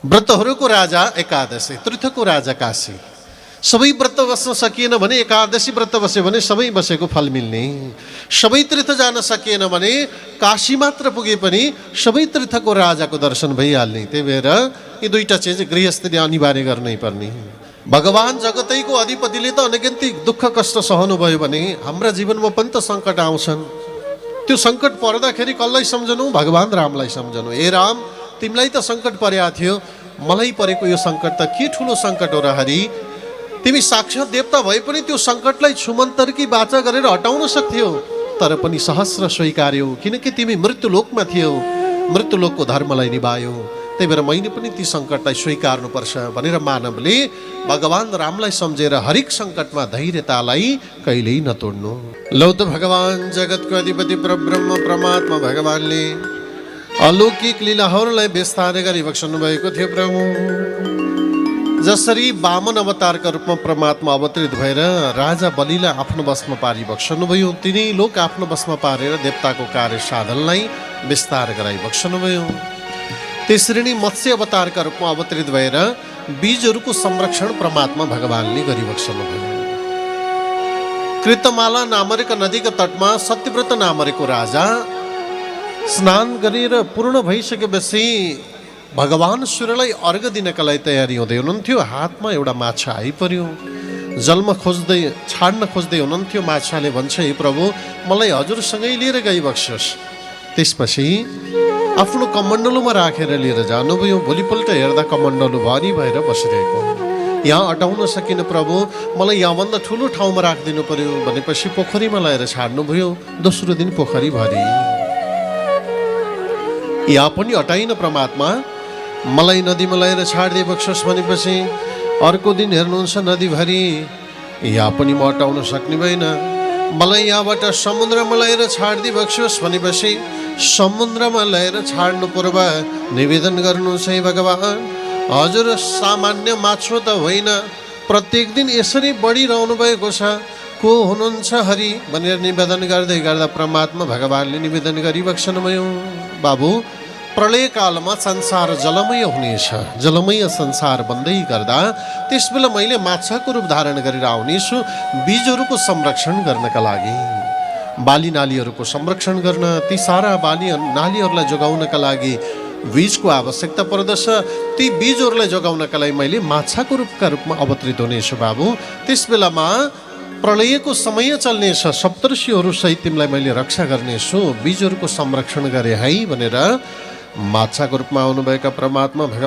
व्रतहरूको राजा एकादशी, तीर्थको राजा काशी। सबै व्रत बस्न सकिएन भने एकादशी व्रत बस्यो भने सबै बसेको फल मिल्ने। सबै तीर्थ जान सकिएन भने काशी मात्र पुगे पनि सबै तीर्थको राजाको दर्शन भइहाल्ने। त्यही भएर यी दुईटा चिज गृहस्थीले अनिवार्य गर्नै पर्ने। भगवान जगतैको अधिपतिले त अनगिन्ती दुःख कष्ट सहनुभयो भने हाम्रा जीवनमा पनि त सङ्कट आउँछन्। त्यो सङ्कट पर्दाखेरि कसलाई सम्झनु? भगवान रामलाई सम्झनु। हे राम, तिमीलाई त सङ्कट परेको थियो, मलाई परेको यो सङ्कट त के ठुलो सङ्कट हो र हरि। तिमी साक्षात् देवता भए पनि त्यो सङ्कटलाई छुमन्तरकी बाचा गरेर हटाउन सक्थ्यौ, तर पनि सहस्र स्वीकार्यौ, किनकि तिमी मृत्युलोकमा थियौ, मृत्युलोकको धर्मलाई निभायौ। त्यही भएर मैले पनि ती सङ्कटलाई स्वीकार्नुपर्छ भनेर मानवले भगवान रामलाई सम्झेर हरेक सङ्कटमा धैर्यतालाई कहिल्यै नतोड्नु। लौ त भगवान जगतको अधिपति परब्रह्म परमात्मा भगवानले अलौकिक लीलाहरूलाई विस्तार गरी बक्सनु भएको थियो। प्रभु जसरी वामन अवतारका रूपमा परमात्मा अवतरित भएर राजा बलिलाई आफ्नो वशमा पारी बक्सनुभयो, तिनै लोक आफ्नो वशमा पारेर देवताको कार्य साधनलाई विस्तार गराई बक्सनुभयो। त्यसरी नै मत्स्य अवतारका रूपमा अवतरित भएर बीजहरूको संरक्षण परमात्मा भगवानले गरिबक्सनुभयो। कृतमाला नामक नदीका तटमा सत्यव्रत नामक राजा स्नान गरेर पूर्ण भइसकेपछि भगवान सूर्यलाई अर्घ दिनका लागि तयारी हुँदै हुनुहुन्थ्यो। हातमा एउटा माछा आइपर्यो, जलमा खोज्दै छाड्न खोज्दै हुनुहुन्थ्यो। माछाले भन्छ, हे प्रभु, मलाई हजुरसँगै लिएर गइबक्सोस्। त्यसपछि आफ्नो कमण्डलुमा राखेर लिएर जानुभयो। भोलिपल्ट हेर्दा कमण्डलु भरि भएर बसिरहेको। यहाँ अटाउन सकिन प्रभु, मलाई यहाँभन्दा ठुलो ठाउँमा राखिदिनु पर्यो भनेपछि पोखरीमा लगेर छाड्नुभयो। दोस्रो दिन पोखरी भरि। यहाँ पनि हटाइन परमात्मा, मलाई नदीमा लगेर छाडिदिए बक्सोस् भनेपछि अर्को दिन हेर्नुहुन्छ नदीभरि। यहाँ पनि म हटाउन सक्ने भएन, मलाई यहाँबाट समुद्रमा लगेर छाडिदिए बक्सोस् भनेपछि समुद्रमा लगेर छाड्नु पूर्व निवेदन गर्नुहोस्, है भगवान, हजुर सामान्य माछो त होइन, प्रत्येक दिन यसरी बढिरहनु भएको छ, को हुनुहुन्छ हरि भनेर निवेदन गर्दै गर्दा परमात्मा भगवानले निवेदन गरिबक्सनुभयो, बाबु, प्रलय कालमा संसार जलमय हुनेछ, जलमय संसार बन्दै गर्दा त्यसबेला मैले माछाको रूप धारण गरेर आउनेछु बीजहरूको संरक्षण गर्नका लागि, बाली नालीहरूको संरक्षण गर्न, ती सारा बाली नालीहरूलाई जोगाउनका लागि बीजको आवश्यकता पर्दछ। ती बीजहरूलाई जोगाउनका लागि मैले माछाको रूपमा अवतरित हुनेछु बाबु। त्यस बेलामा प्रलयको समय चल्नेछ, सप्तर्षिहरू सहित तिमीलाई मैले रक्षा गर्नेछु, बीजहरूको संरक्षण गरे है भनेर माछाको रूपमा आउनुभएका परमात्मा